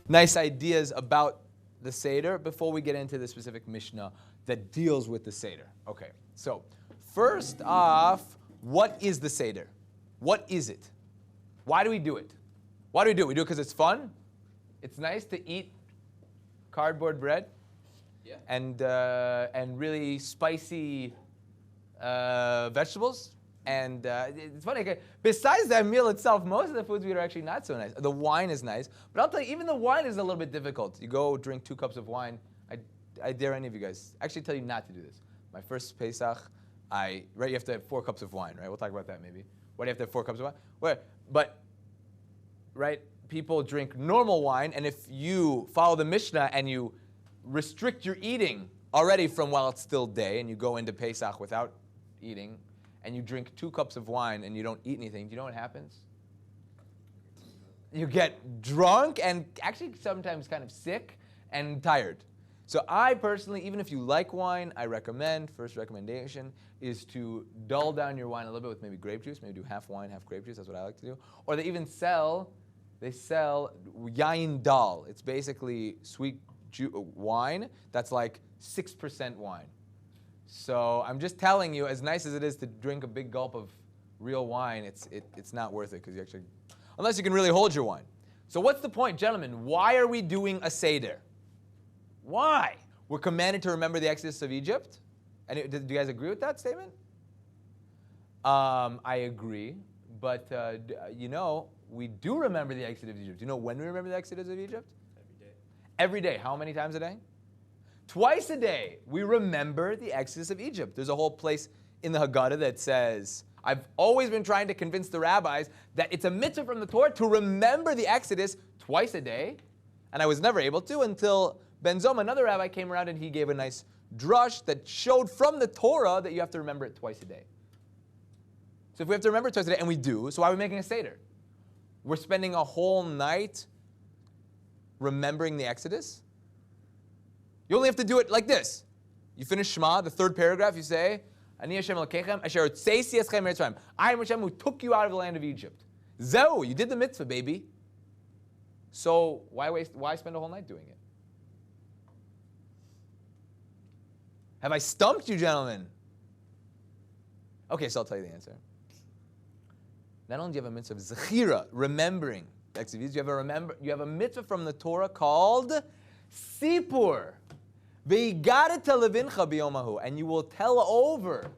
nice ideas about the Seder before we get into the specific Mishnah that deals with the Seder. Okay, so first off, what is the Seder? What is it? Why do we do it? Why do we do it? We do it because it's fun. It's nice to eat cardboard bread, yeah, and really spicy vegetables. And it's funny, besides that meal itself, most of the foods we eat are actually not so nice. The wine is nice, but I'll tell you, even the wine is a little bit difficult. You go drink 2 cups of wine. I dare any of you guys actually tell you not to do this. My first Pesach, you have to have 4 cups of wine, right? We'll talk about that maybe. Why do you have to have 4 cups of wine? But, right, people drink normal wine, and if you follow the Mishnah and you restrict your eating already from while it's still day, and you go into Pesach without eating, and you drink 2 cups of wine and you don't eat anything, do you know what happens? You get drunk and actually sometimes kind of sick and tired. So I personally, even if you like wine, I recommend, first recommendation, is to dull down your wine a little bit with maybe grape juice. Maybe do half wine, half grape juice. That's what I like to do. Or they sell yain dal. It's basically sweet wine that's like 6% wine. So I'm just telling you, as nice as it is to drink a big gulp of real wine, it's not worth it because you actually, unless you can really hold your wine. So what's the point, gentlemen? Why are we doing a Seder? Why? We're commanded to remember the Exodus of Egypt. And do you guys agree with that statement? I agree, but we do remember the Exodus of Egypt. Do you know when we remember the Exodus of Egypt? Every day. Every day. How many times a day? Twice a day, we remember the Exodus of Egypt. There's a whole place in the Haggadah that says, I've always been trying to convince the rabbis that it's a mitzvah from the Torah to remember the Exodus twice a day, and I was never able to until Ben Zoma, another rabbi, came around and he gave a nice drush that showed from the Torah that you have to remember it twice a day. So if we have to remember it twice a day, and we do, so why are we making a Seder? We're spending a whole night remembering the Exodus? You only have to do it like this. You finish Shema, the 3rd paragraph, you say, Ani Hashem Elokechem, Asher Hotzeisi Eschem Me'eretz Mitzrayim. I am Hashem who took you out of the land of Egypt. Zeu, you did the mitzvah, baby. So why spend a whole night doing it? Have I stumped you, gentlemen? Okay, so I'll tell you the answer. Not only do you have a mitzvah of zechira, remembering the Exodus, you have a mitzvah from the Torah called Sipur. And you will tell over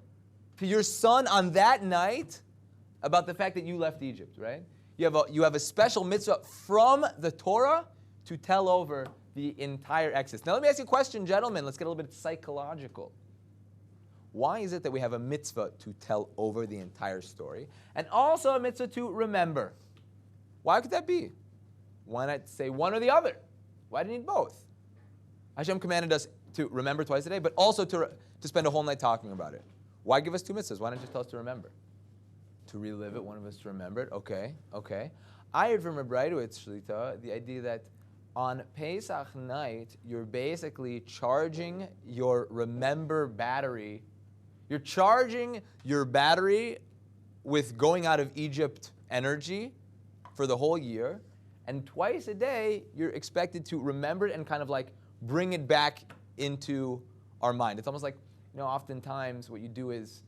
to your son on that night about the fact that you left Egypt, right? You have a special mitzvah from the Torah to tell over the entire Exodus. Now let me ask you a question, gentlemen. Let's get a little bit psychological. Why is it that we have a mitzvah to tell over the entire story and also a mitzvah to remember? Why could that be? Why not say one or the other? Why do you need both? Hashem commanded us to remember twice a day, but also to spend a whole night talking about it. Why give us 2 mitzvahs? Why not just tell us to remember? To relive it, one of us to remember it. Okay. I heard from Rabbi Shlita the idea that on Pesach night, you're basically charging your remember battery. You're charging your battery with going out of Egypt energy for the whole year, and twice a day, you're expected to remember it and kind of like bring it back into our mind. It's almost like, oftentimes what you do is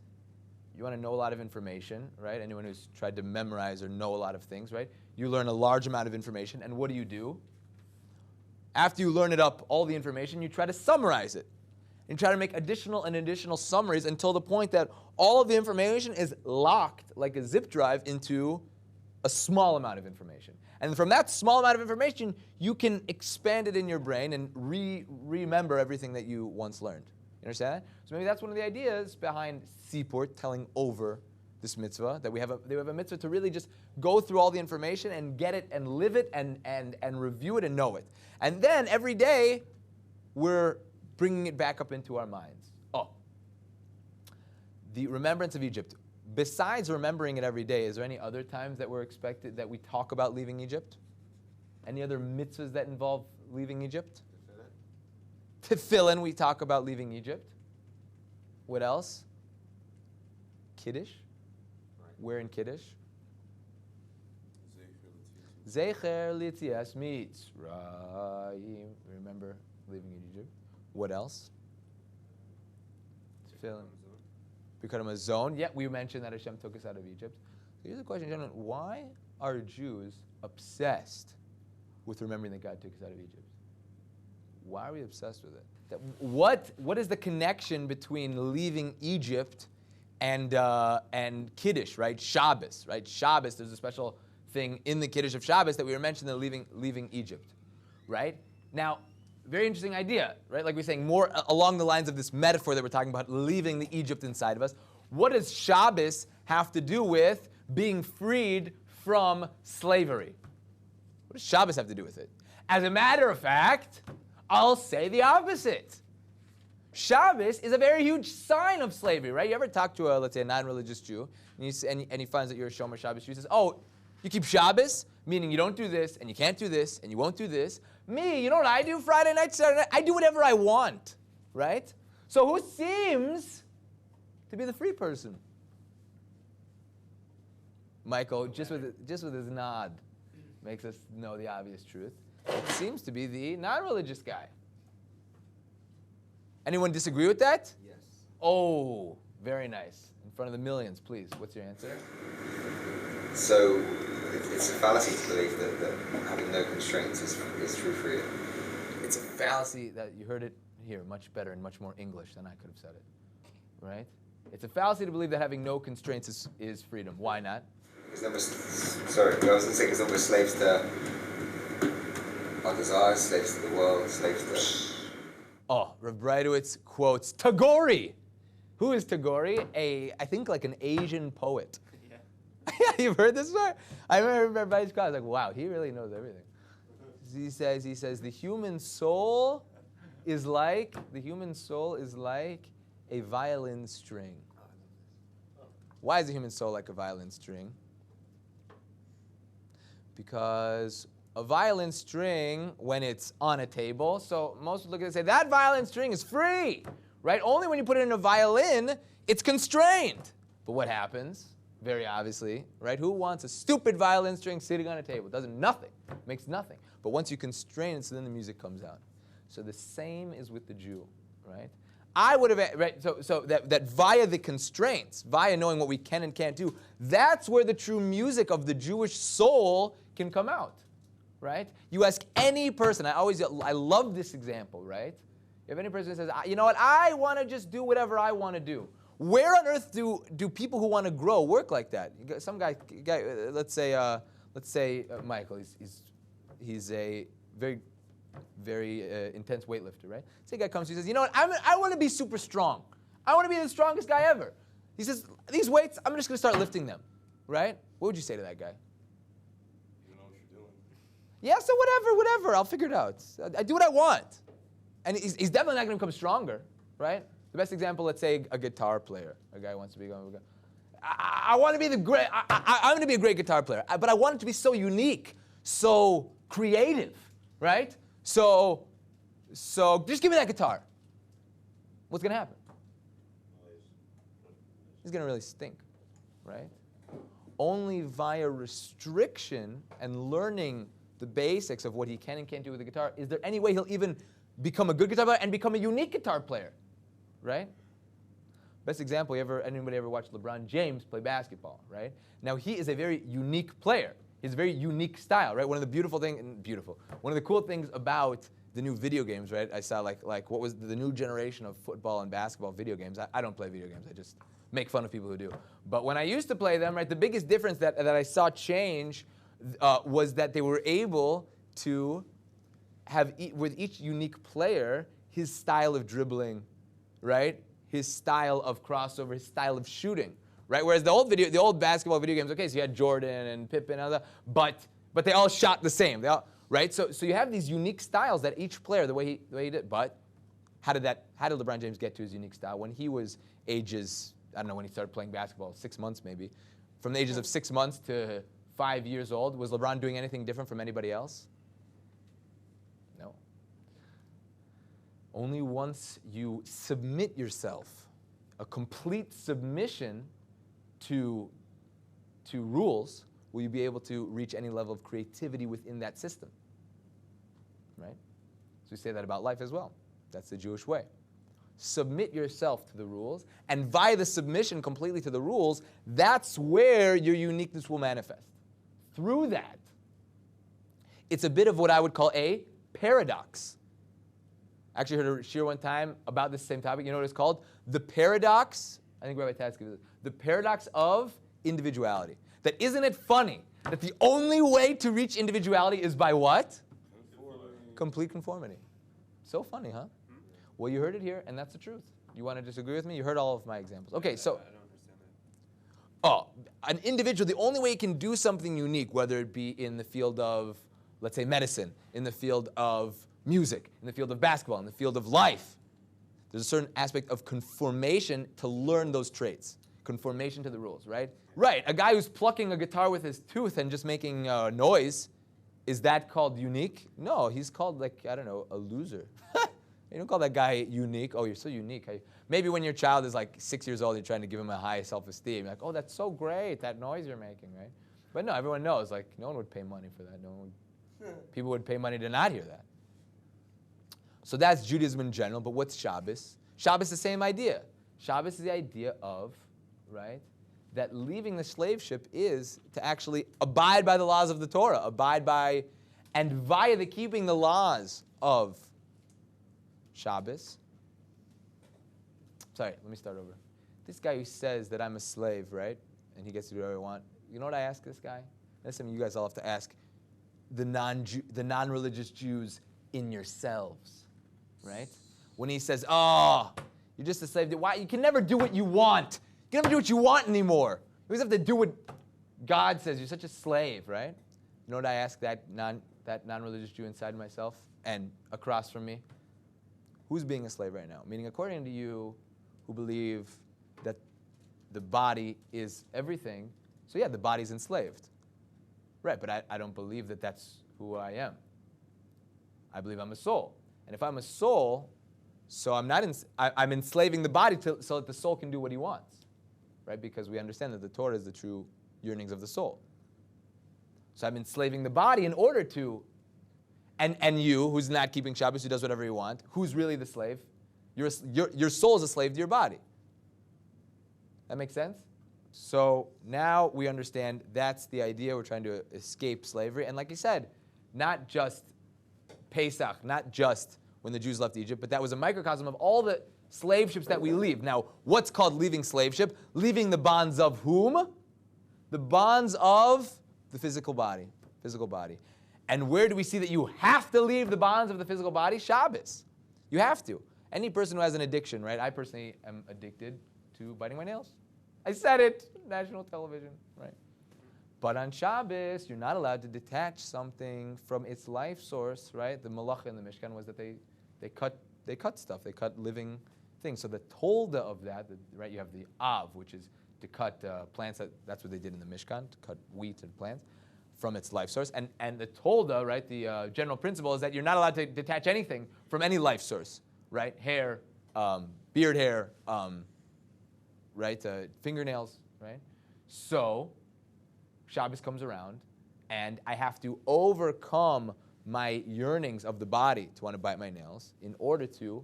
you want to know a lot of information, right? Anyone who's tried to memorize or know a lot of things, right? You learn a large amount of information, and what do? After you learn all the information, you try to summarize it. And try to make additional summaries until the point that all of the information is locked like a zip drive into a small amount of information. And from that small amount of information, you can expand it in your brain and remember everything that you once learned. You understand that? So maybe that's one of the ideas behind Sipur, telling over this mitzvah, that we have a mitzvah to really just go through all the information and get it and live it and review it and know it. And then every day, we're bringing it back up into our minds. The remembrance of Egypt. Besides remembering it every day, is there any other times that we're expected, that we talk about leaving Egypt? Any other mitzvahs that involve leaving Egypt? Tefillin, we talk about leaving Egypt. What else? Kiddush. Right. Where in Kiddush? Zecher Litzias Mitzrayim. Remember leaving Egypt. What else? Become a zone. Yeah, we mentioned that Hashem took us out of Egypt. So here's a question, gentlemen. Why are Jews obsessed with remembering that God took us out of Egypt? Why are we obsessed with it? What is the connection between leaving Egypt and Kiddush, right? Shabbos, right? Shabbos, there's a special thing in the Kiddush of Shabbos that we were mentioning, leaving Egypt, right? Now, very interesting idea, right? Like we're saying, more along the lines of this metaphor that we're talking about, leaving the Egypt inside of us. What does Shabbos have to do with being freed from slavery? What does Shabbos have to do with it? As a matter of fact, I'll say the opposite. Shabbos is a very huge sign of slavery, right? You ever talk to let's say, a non-religious Jew, and he finds that you're a Shomer Shabbos Jew, he says, oh, you keep Shabbos, meaning you don't do this, and you can't do this, and you won't do this. Me, you know what I do Friday night, Saturday night? I do whatever I want, right? So who seems to be the free person? Michael, just with his nod, makes us know the obvious truth. It seems to be the non-religious guy. Anyone disagree with that? Yes. Oh, very nice. In front of the millions, please. What's your answer? So it's a fallacy to believe that having no constraints is true freedom. It's a fallacy that you heard it here much better and much more English than I could have said it. Right? It's a fallacy to believe that having no constraints is freedom. Why not? Because I was going to say because we're slaves to our desires, slaves to the world, slaves to... Oh, Rav Breidowitz quotes Tagore. Who is Tagore? I think like an Asian poet. Yeah. You've heard this before? I remember everybody's class, like, wow, he really knows everything. He says, the human soul is like a violin string. Why is the human soul like a violin string? Because a violin string, when it's on a table, so most look at it and say, that violin string is free, right? Only when you put it in a violin, it's constrained. But what happens? Very obviously, right? Who wants a stupid violin string sitting on a table? It does nothing, makes nothing. But once you constrain it, so then the music comes out. So the same is with the Jew, right? I would have, right, so that via the constraints, via knowing what we can and can't do, that's where the true music of the Jewish soul can come out, right? You ask any person, I love this example, right? If any person says, you know what, I want to just do whatever I want to do. Where on earth do people who want to grow work like that? Some guy, let's say Michael, he's a very, very intense weightlifter, right? Say a guy comes to you and says, you know what, I want to be super strong. I want to be the strongest guy ever. He says, these weights, I'm just going to start lifting them, right? What would you say to that guy? You know what you're doing. Yeah, so whatever, I'll figure it out. I do what I want. And he's definitely not going to become stronger, right? The best example, let's say a guitar player. A guy wants to be going, I want to be I'm going to be a great guitar player, but I want it to be so unique, so creative, right? So just give me that guitar. What's going to happen? He's going to really stink, right? Only via restriction and learning the basics of what he can and can't do with the guitar, is there any way he'll even become a good guitar player and become a unique guitar player, right? Best example, anybody ever watched LeBron James play basketball, right? Now he is a very unique player. He has a very unique style, right? One of the cool things about the new video games, right? I saw like what was the new generation of football and basketball video games. I don't play video games. I just make fun of people who do. But when I used to play them, right, the biggest difference that I saw change was that they were able to have, with each unique player, his style of dribbling, right? His style of crossover, his style of shooting, right? Whereas the old basketball video games, okay, so you had Jordan and Pippen and all that, but they all shot the same, right? So you have these unique styles that each player, the way he did. But how did LeBron James get to his unique style? When he was ages, I don't know when he started playing basketball, 6 months maybe. From the ages of 6 months to 5 years old, was LeBron doing anything different from anybody else? No. Only once you submit yourself, a complete submission to rules, will you be able to reach any level of creativity within that system. Right? So we say that about life as well. That's the Jewish way. Submit yourself to the rules, and via the submission completely to the rules, that's where your uniqueness will manifest. Through that, it's a bit of what I would call a paradox. I actually heard a shir one time about this same topic. You know what it's called? The paradox, I think Rabbi Taz gives it, the paradox of individuality. That isn't it funny that the only way to reach individuality is by what? Complete conformity. So funny, huh? Well, you heard it here, and that's the truth. You want to disagree with me? You heard all of my examples. Okay, so. I don't understand that. An individual, the only way he can do something unique, whether it be in the field of, let's say, medicine, in the field of music, in the field of basketball, in the field of life, there's a certain aspect of conformation to learn those traits. Conformation to the rules, right? Right, a guy who's plucking a guitar with his tooth and just making noise, is that called unique? No, he's called, like, I don't know, a loser. You don't call that guy unique. Oh, you're so unique. Maybe when your child is like 6 years old, you're trying to give him a high self-esteem. You're like, oh, that's so great, that noise you're making, right? But no, everyone knows, like, no one would pay money for that. People would pay money to not hear that. So that's Judaism in general, but what's Shabbos? Shabbos is the same idea. Shabbos is the idea of, right, that leaving the slaveship is to actually abide by the laws of the Torah, abide by, and via the keeping the laws of Shabbos. Sorry, let me start over. This guy who says that I'm a slave, right, and he gets to do whatever I want, you know what I ask this guy? That's something you guys all have to ask the non-religious Jews in yourselves, right? When he says, oh, you're just a slave. Why? You can never do what you want. You can never do what you want anymore. You always have to do what God says. You're such a slave, right? You know what I ask that non-religious Jew inside myself and across from me? Who's being a slave right now? Meaning, according to you, who believe that the body is everything, so yeah, the body's enslaved. Right, but I don't believe that that's who I am. I believe I'm a soul. And if I'm a soul, so I'm enslaving the body so that the soul can do what he wants. Right, because we understand that the Torah is the true yearnings of the soul. So I'm enslaving the body in order to, and you, who's not keeping Shabbos, who does whatever you want, who's really the slave? Your soul is a slave to your body. That makes sense? So now we understand that's the idea. We're trying to escape slavery. And like I said, not just Pesach, not just when the Jews left Egypt, but that was a microcosm of all the slave ships that we leave. Now, what's called leaving slave ship? Leaving the bonds of whom? The bonds of the physical body. Physical body. And where do we see that you have to leave the bonds of the physical body? Shabbos. You have to. Any person who has an addiction, right? I personally am addicted to biting my nails. I said it, national television, right? But on Shabbos, you're not allowed to detach something from its life source, right? The malacha in the Mishkan was that they cut stuff, they cut living things. So the tolda of that, right? You have the av, which is to cut plants. That's what they did in the Mishkan, to cut wheat and plants from its life source. And the tolda, right? The general principle is that you're not allowed to detach anything from any life source, right? Hair, beard hair, right? Fingernails, right? So Shabbos comes around, and I have to overcome my yearnings of the body to want to bite my nails in order to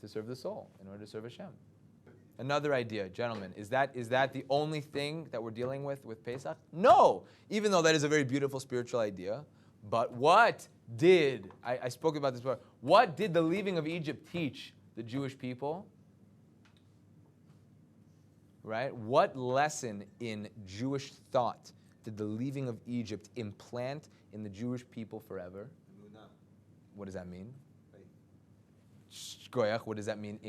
serve the soul, in order to serve Hashem. Another idea, gentlemen, is that the only thing that we're dealing with Pesach? No, even though that is a very beautiful spiritual idea. But what did, I spoke about this before, what did the leaving of Egypt teach the Jewish people? Right? What lesson in Jewish thought did the leaving of Egypt implant in the Jewish people forever? What does that mean? Shkoyach, what does that mean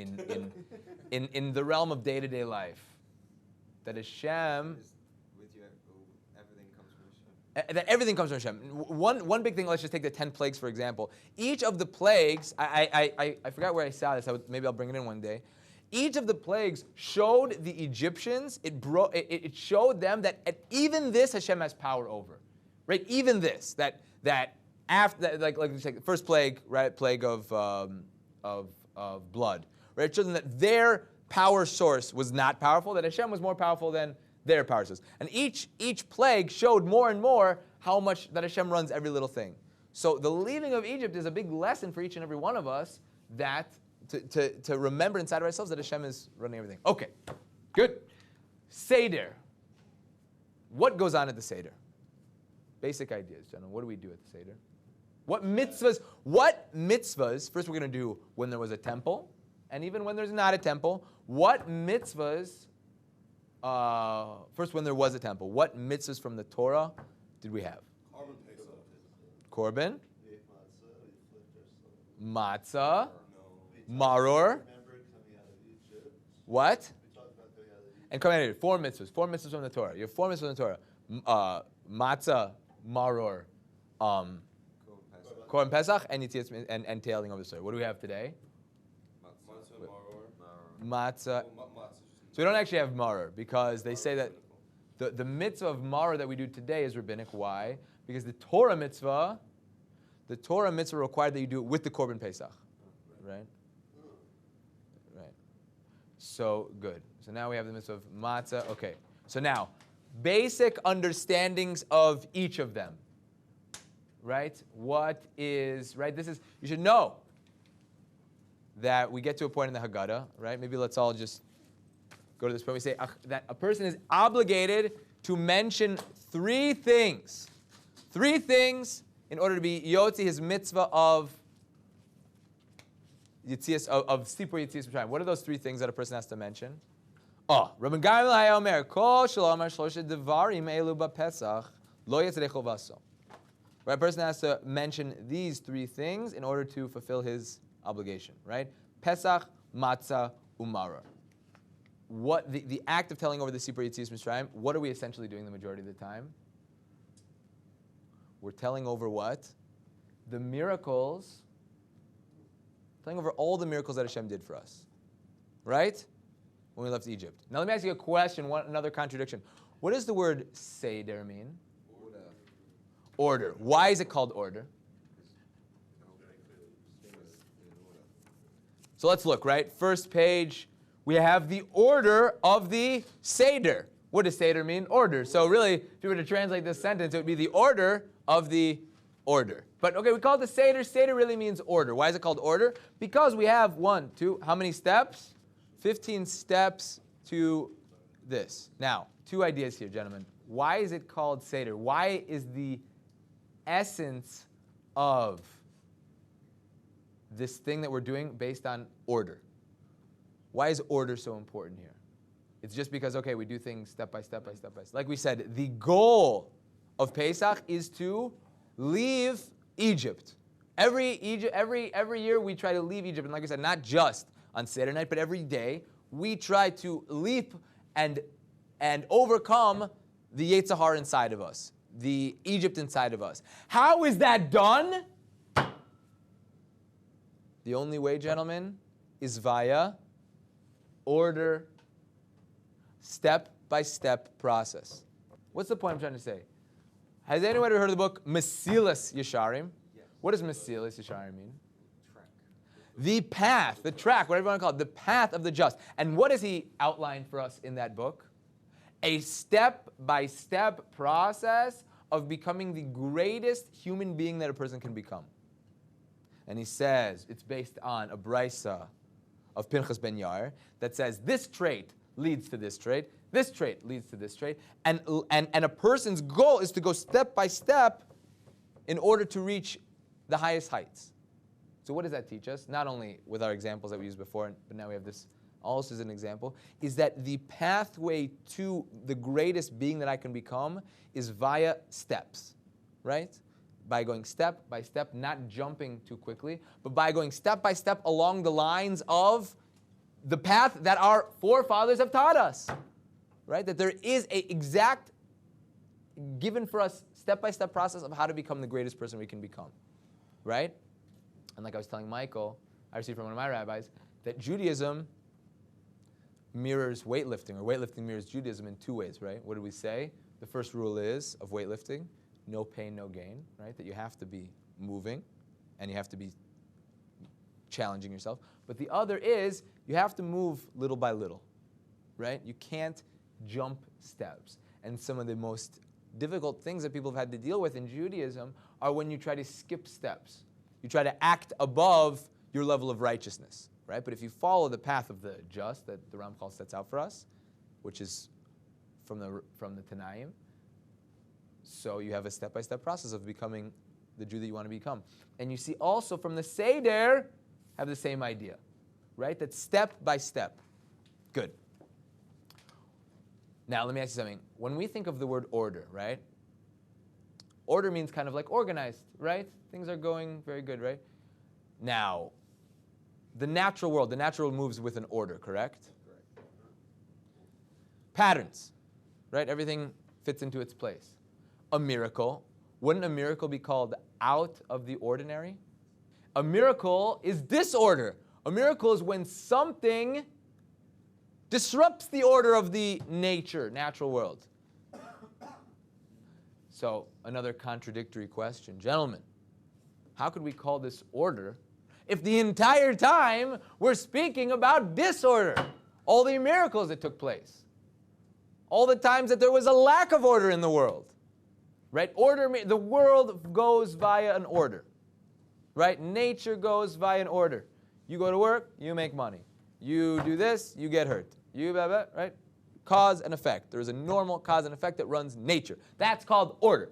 in the realm of day-to-day life? That Hashem... Everything comes from Hashem. That everything comes from Hashem. One big thing, let's just take the 10 plagues, for example. Each of the plagues, I forgot where I saw this, maybe I'll bring it in one day. Each of the plagues showed the Egyptians, it showed them that even this Hashem has power over. Right? Even this, that after, like you say, the first plague, right, plague of blood. Right? It showed them that their power source was not powerful, that Hashem was more powerful than their power source. And each plague showed more and more how much that Hashem runs every little thing. So the leaving of Egypt is a big lesson for each and every one of us that to remember inside of ourselves that Hashem is running everything. Okay, good. Seder. What goes on at the Seder? Basic ideas, gentlemen. What do we do at the Seder? What mitzvahs, first we're going to do when there was a temple, and even when there's not a temple, what mitzvahs, first when there was a temple, what mitzvahs from the Torah did we have? Korban, matzah, maror, what? And coming out of Egypt, 4 mitzvahs from the Torah. You have 4 mitzvahs from the Torah. Matzah, maror, Korban Pesach, and tailing over the story. What do we have today? Matzah. So we don't actually have maror because they say that the mitzvah of maror that we do today is rabbinic. Why? Because the Torah mitzvah required that you do it with the Korban Pesach. Right? Right. So good. So now we have the mitzvah of matzah. Okay. So now, basic understandings of each of them. Right? What is, right? This is, you should know that we get to a point in the Haggadah, right? Maybe let's all just go to this point. We say that a person is obligated to mention 3 things. 3 things in order to be Yotzi, his mitzvah of Yitzias, of Sipur Yitzias Mitzrayim. What are those 3 things that a person has to mention? Rabbi Gamliel Hayomer, Kol Shalomar Shloshet Devarim Elu BaPesach Lo Yetzrecho Vaso. Right, a person has to mention these 3 things in order to fulfill his obligation, right? Pesach, Matzah, Umara. What the act of telling over the Sipur Yitzias Mitzrayim, what are we essentially doing the majority of the time? We're telling over what? The miracles, telling over all the miracles that Hashem did for us, right? When we left Egypt. Now let me ask you a question, another contradiction. What does the word Seder mean? Order. Why is it called order? So let's look, right? First page, we have the order of the Seder. What does Seder mean? Order. So really, if you were to translate this sentence, it would be the order of the order. But okay, we call it the Seder. Seder really means order. Why is it called order? Because we have 1, 2, how many steps? 15 steps to this. Now, 2 ideas here, gentlemen. Why is it called Seder? Why is the essence of this thing that we're doing based on order? Why is order so important here? It's just because, okay, we do things step by step by step by step. Like we said, the goal of Pesach is to leave Egypt. Every year we try to leave Egypt, and like I said, not just on Seder night, but every day we try to leap and overcome the Yetzer Hara inside of us, the Egypt inside of us. How is that done? The only way, gentlemen, is via order, step-by-step process. What's the point I'm trying to say? Has anyone ever heard of the book Mesilas Yesharim? Yes. What does Mesilas Yesharim mean? Track. The path, the track, whatever you want to call it, the path of the just. And what does he outline for us in that book? A step-by-step process of becoming the greatest human being that a person can become. And he says it's based on a brisa of Pinchas ben Yair that says this trait leads to this trait leads to this trait, and a person's goal is to go step by step in order to reach the highest heights. So what does that teach us? Not only with our examples that we used before, but now we have this also as an example, is that the pathway to the greatest being that I can become is via steps, right? By going step by step, not jumping too quickly, but by going step by step along the lines of the path that our forefathers have taught us, right? That there is an exact given for us step-by-step process of how to become the greatest person we can become, right? And like I was telling Michael, I received from one of my rabbis, that Judaism mirrors weightlifting, or weightlifting mirrors Judaism in 2 ways, right? What did we say? The first rule is of weightlifting, no pain, no gain, right? That you have to be moving, and you have to be challenging yourself. But the other is you have to move little by little, right? You can't jump steps. And some of the most difficult things that people have had to deal with in Judaism are when you try to skip steps. You try to act above your level of righteousness, right? But if you follow the path of the just that the Ramchal sets out for us, which is from the Tanaim, so you have a step-by-step process of becoming the Jew that you want to become. And you see also from the Seder, have the same idea, right? That step by step. Good. Now, let me ask you something. When we think of the word order, right? Order means kind of like organized, right? Things are going very good, right? Now, the natural world moves with an order, correct? Correct. Patterns, right? Everything fits into its place. A miracle. Wouldn't a miracle be called out of the ordinary? A miracle is disorder. A miracle is when something disrupts the order of the natural world. So, another contradictory question. Gentlemen, how could we call this order if the entire time we're speaking about disorder? All the miracles that took place. All the times that there was a lack of order in the world. Right? The world goes via an order. Right? Nature goes via an order. You go to work, you make money. You do this, you get hurt. You blah, blah, right? Cause and effect. There's a normal cause and effect that runs nature. That's called order.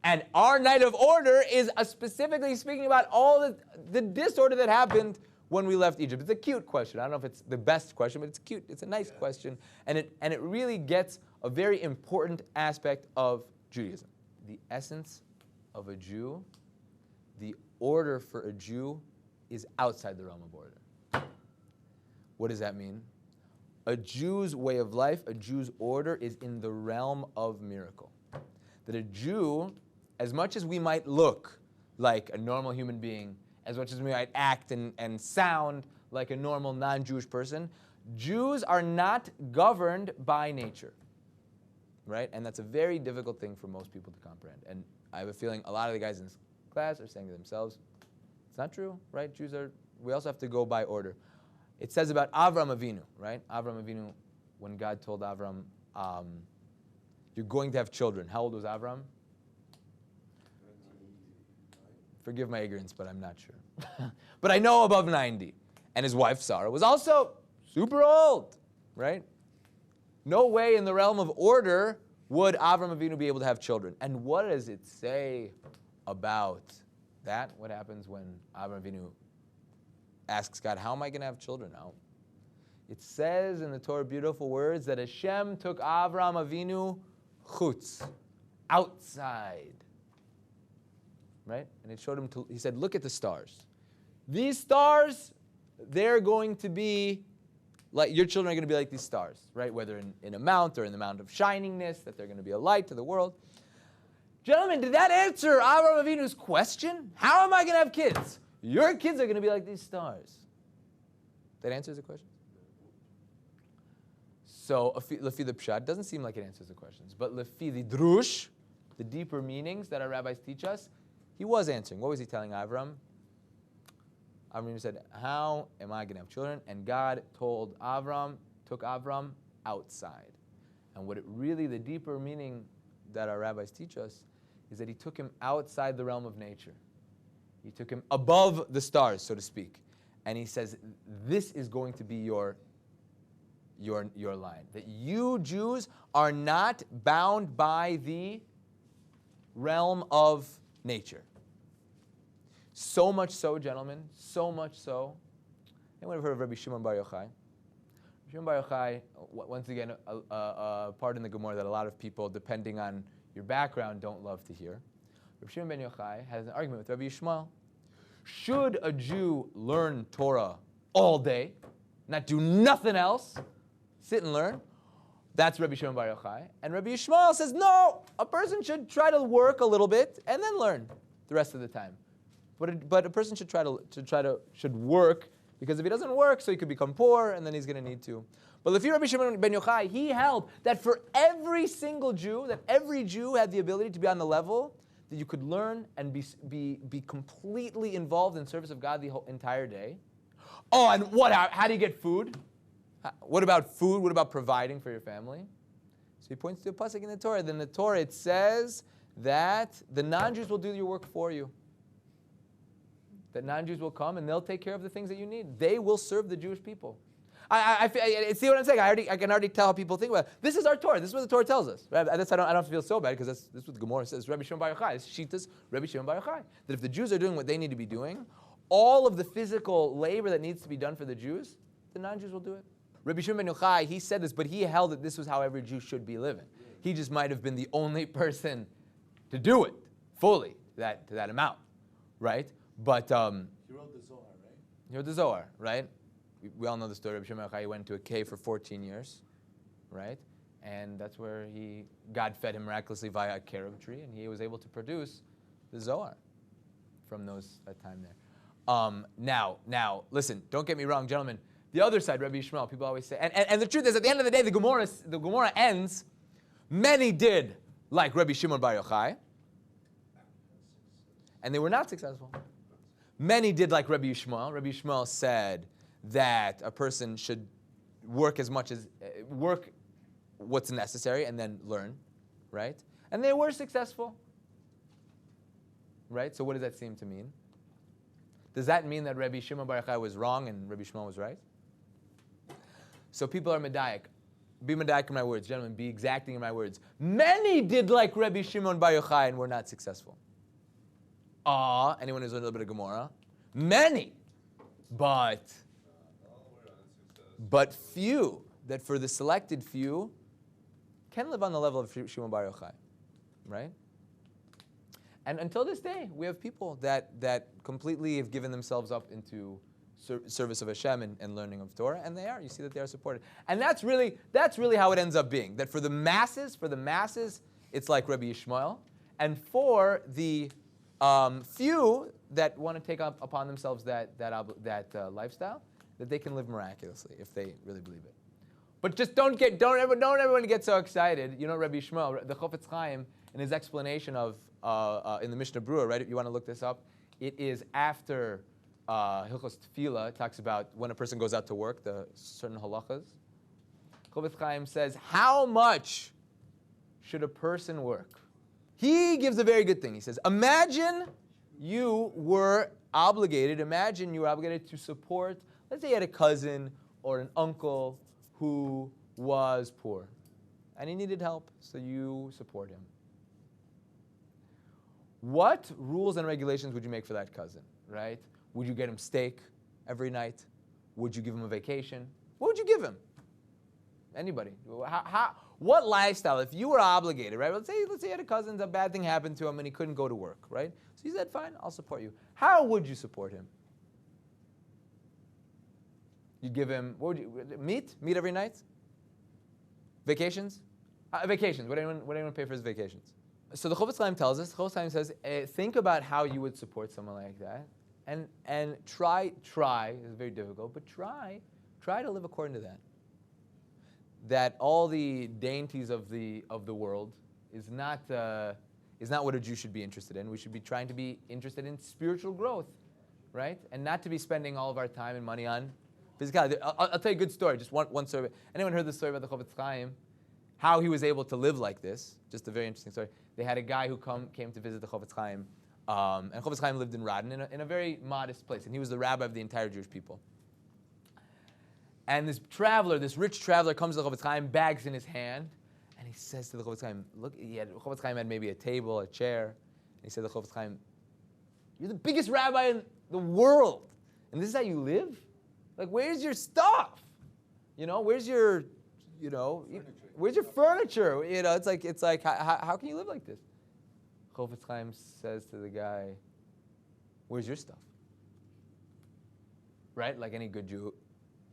And our night of order is specifically speaking about all the disorder that happened when we left Egypt. It's a cute question. I don't know if it's the best question, but it's cute. It's a nice question. And it really gets a very important aspect of Judaism. The essence of a Jew, the order for a Jew is outside the realm of order. What does that mean? A Jew's way of life, a Jew's order is in the realm of miracle. That a Jew, as much as we might look like a normal human being, as much as we might act and sound like a normal non-Jewish person, Jews are not governed by nature. Right? And that's a very difficult thing for most people to comprehend. And I have a feeling a lot of the guys in this class are saying to themselves, it's not true, right? We also have to go by order. It says about Avram Avinu, right? Avram Avinu, when God told Avram, you're going to have children. How old was Avram? Forgive my ignorance, but I'm not sure. But I know above 90. And his wife, Sarah, was also super old, right? No way in the realm of order would Avram Avinu be able to have children. And what does it say about that? What happens when Avram Avinu asks God, how am I going to have children now? It says in the Torah, beautiful words, that Hashem took Avram Avinu chutz, outside. Right? And it showed him, he said, look at the stars. These stars, they're going to be like, your children are going to be like these stars, right? Whether in a mount or in the mount of shiningness, that they're going to be a light to the world. Gentlemen, did that answer Avram Avinu's question? How am I going to have kids? Your kids are going to be like these stars. That answers the question? So, lefi the pshat, doesn't seem like it answers the questions, but lefi the drush, the deeper meanings that our rabbis teach us, he was answering. What was he telling Avram? Avram said, how am I going to have children? And God told Avram, took Avram outside. And what it really, the deeper meaning that our rabbis teach us, is that he took him outside the realm of nature. He took him above the stars, so to speak. And he says, this is going to be your line. That you Jews are not bound by the realm of nature. So much so, gentlemen, so much so. Anyone ever heard of Rabbi Shimon Bar Yochai? Rabbi Shimon Bar Yochai, once again, a part in the Gemara that a lot of people, depending on your background, don't love to hear. Rabbi Shimon ben Yochai has an argument with Rabbi Yishmael. Should a Jew learn Torah all day, not do nothing else, sit and learn? That's Rabbi Shimon Bar Yochai. And Rabbi Yishmael says, no, a person should try to work a little bit and then learn the rest of the time. But a person should work, because if he doesn't work, so he could become poor, and then he's going to need to. But if you're Rabbi Shimon ben Yochai, he held that for every single Jew, that every Jew had the ability to be on the level that you could learn and be completely involved in service of God the whole entire day. Oh, and how do you get food? What about food? What about providing for your family? So he points to a pasuk in the Torah. Then in the Torah it says that the non-Jews will do your work for you. That non-Jews will come and they'll take care of the things that you need. They will serve the Jewish people. See what I'm saying? I can already tell how people think about it. This is our Torah. This is what the Torah tells us. Right? I don't have to feel so bad because this is what the Gemara says. Rabbi Shimon Bar Yochai. It's Shitas Rabbi Shimon Bar Yochai. That if the Jews are doing what they need to be doing, all of the physical labor that needs to be done for the Jews, the non-Jews will do it. Rabbi Shimon Bar Yochai, he said this, but he held that this was how every Jew should be living. He just might have been the only person to do it fully, to that amount, right? But He wrote the Zohar, right? he wrote the Zohar, right? We all know the story. Rabbi Shimon Bar Yochai went into a cave for 14 years, right? And that's where God fed him miraculously via a carob tree, and he was able to produce the Zohar from that time there. Now, listen, don't get me wrong, gentlemen. The other side, Rabbi Yishmael, people always say, and the truth is, at the end of the day, the Gemara ends, many did like Rabbi Shimon Bar Yochai, and they were not successful. Many did like Rabbi Yishmael. Rabbi Yishmael said that a person should work what's necessary and then learn, right? And they were successful, right? So what does that seem to mean? Does that mean that Rabbi Shimon Bar Yochai was wrong and Rabbi Yishmael was right? So people are medayik. Be medayik in my words, gentlemen. Be exacting in my words. Many did like Rabbi Shimon Bar Yochai and were not successful. Anyone who's a little bit of Gemara? Many, but few, that for the selected few, can live on the level of Shimon Bar Yochai, right? And until this day, we have people that completely have given themselves up into service of Hashem and learning of Torah, and they are. You see that they are supported, and that's really how it ends up being. That for the masses, it's like Rabbi Yishmael, and for the few that want to take up upon themselves that lifestyle, that they can live miraculously if they really believe it. But just don't everyone get so excited. You know, Rabbi Yishmael, the Chofetz Chaim, in his explanation of in the Mishnah Berurah, right? If you want to look this up, it is after Hilchos Tefillah. It talks about when a person goes out to work, the certain halachas. Chofetz Chaim says, how much should a person work? He gives a very good thing. He says, imagine you were obligated to support, let's say you had a cousin or an uncle who was poor, and he needed help, so you support him. What rules and regulations would you make for that cousin, right? Would you get him steak every night? Would you give him a vacation? What would you give him? Anybody? What lifestyle, if you were obligated, right? Let's say you had a cousin, a bad thing happened to him, and he couldn't go to work, right? So he said, fine, I'll support you. How would you support him? You'd give him, meat every night? Vacations? Vacations. Would anyone pay for his vacations? So the Chofetz Chaim tells us, the Chofetz Chaim says, think about how you would support someone like that, and try, it's very difficult, but try to live according to that. That all the dainties of the world is not what a Jew should be interested in. We should be trying to be interested in spiritual growth, right? And not to be spending all of our time and money on physicality. I'll tell you a good story, just one story. Anyone heard the story about the Chofetz Chaim? How he was able to live like this? Just a very interesting story. They had a guy who came to visit the Chofetz Chaim, and Chofetz Chaim lived in Radin in a very modest place, and he was the rabbi of the entire Jewish people. And this rich traveler, comes to the Chofetz Chaim, bags in his hand, and he says to the Chofetz Chaim, look, Chofetz Chaim had maybe a table, a chair, and he said to the Chofetz Chaim, you're the biggest rabbi in the world, and this is how you live? Like, where's your stuff? You know, where's your furniture? You know, it's like how can you live like this? Chofetz Chaim says to the guy, where's your stuff? Right? Like any good Jew,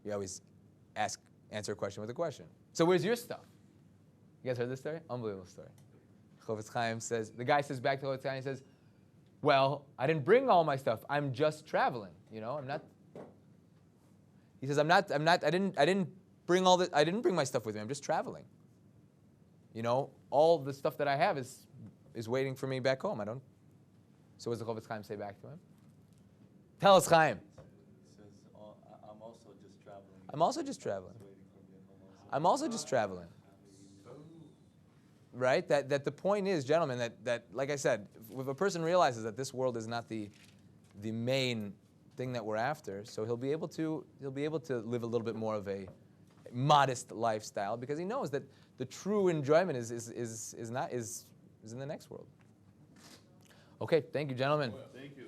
you always answer a question with a question. So where's your stuff? You guys heard this story? Unbelievable story. Chofetz Chaim says, the guy says back to Chofetz Chaim, he says, well, I didn't bring all my stuff. I'm just traveling. You know, I'm not. He says, I didn't bring my stuff with me. I'm just traveling. You know, all the stuff that I have is waiting for me back home. I don't. So what does the Chofetz Chaim say back to him? Tell us, Chaim. I'm also just traveling. I'm also just traveling. I'm also just traveling. right? That the point is, gentlemen, that like I said, if a person realizes that this world is not the main thing that we're after, so he'll be able to live a little bit more of a modest lifestyle, because he knows that the true enjoyment is in the next world. Okay, thank you, gentlemen. Thank you.